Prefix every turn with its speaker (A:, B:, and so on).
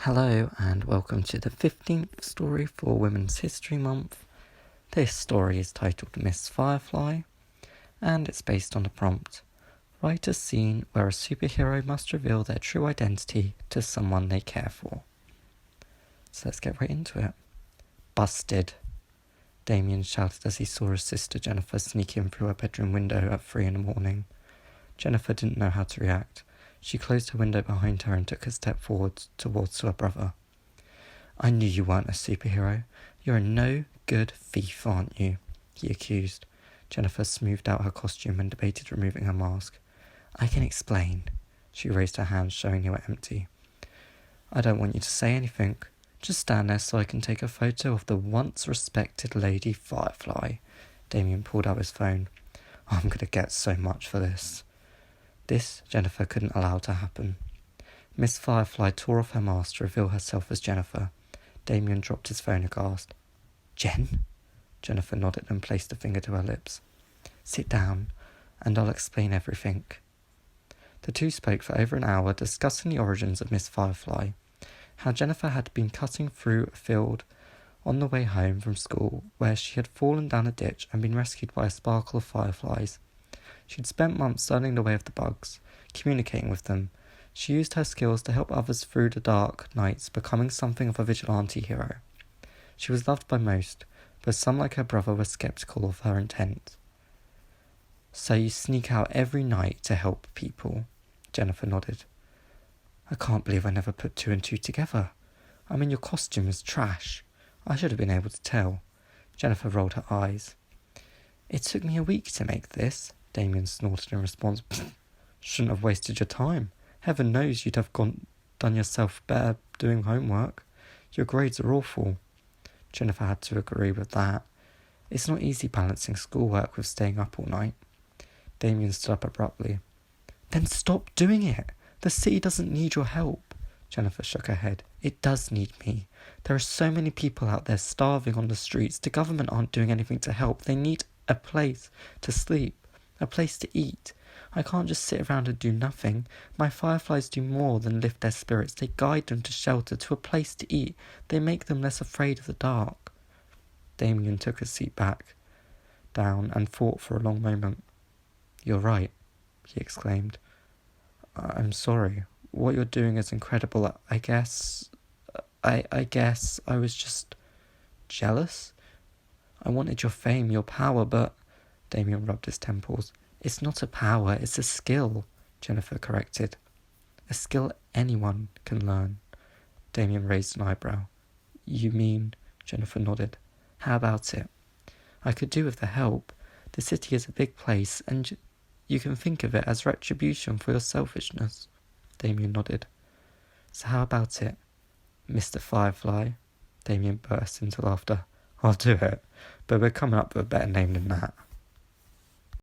A: Hello and welcome to the 15th story for Women's History Month. This story is titled Miss Firefly and it's based on the prompt: write a scene where a superhero must reveal their true identity to someone they care for. So let's get right into it. Busted, Damien shouted as he saw his sister Jennifer sneak in through her bedroom window at 3 a.m. Jennifer didn't know how to react. She closed her window behind her and took a step forward towards her brother. "I knew you weren't a superhero. You're a no-good thief, aren't you?" he accused. Jennifer smoothed out her costume and debated removing her mask. "I can explain." She raised her hands, showing they were empty. "I don't want you to say anything. Just stand there so I can take a photo of the once-respected Lady Firefly." Damien pulled out his phone. "I'm going to get so much for this." This Jennifer couldn't allow to happen. Miss Firefly tore off her mask to reveal herself as Jennifer. Damien dropped his phone aghast. "Jen?" Jennifer nodded and placed a finger to her lips. "Sit down, and I'll explain everything." The two spoke for over an hour, discussing the origins of Miss Firefly, how Jennifer had been cutting through a field on the way home from school, where she had fallen down a ditch and been rescued by a sparkle of fireflies. She'd spent months learning the way of the bugs, communicating with them. She used her skills to help others through the dark nights, becoming something of a vigilante hero. She was loved by most, but some, like her brother, were skeptical of her intent. "So you sneak out every night to help people?" Jennifer nodded. "I can't believe I never put two and two together. I mean, your costume is trash. I should have been able to tell." Jennifer rolled her eyes. "It took me a week to make this," Damien snorted in response. "Shouldn't have wasted your time. Heaven knows you'd have done yourself better doing homework. Your grades are awful." Jennifer had to agree with that. It's not easy balancing schoolwork with staying up all night. Damien stood up abruptly. "Then stop doing it. The city doesn't need your help." Jennifer shook her head. "It does need me. There are so many people out there starving on the streets. The government aren't doing anything to help. They need a place to sleep, a place to eat. I can't just sit around and do nothing. My fireflies do more than lift their spirits. They guide them to shelter, to a place to eat. They make them less afraid of the dark." Damien took a seat back down and thought for a long moment. "You're right," he exclaimed. "I'm sorry. What you're doing is incredible. I guess I was just jealous. I wanted your fame, your power, but..." Damien rubbed his temples. "It's not a power, it's a skill," Jennifer corrected. "A skill anyone can learn." Damien raised an eyebrow. "You mean..." Jennifer nodded. "How about it? I could do with the help. The city is a big place, and you can think of it as retribution for your selfishness." Damien nodded. "So how about it, Mr. Firefly?" Damien burst into laughter. "I'll do it, but we're coming up with a better name than that."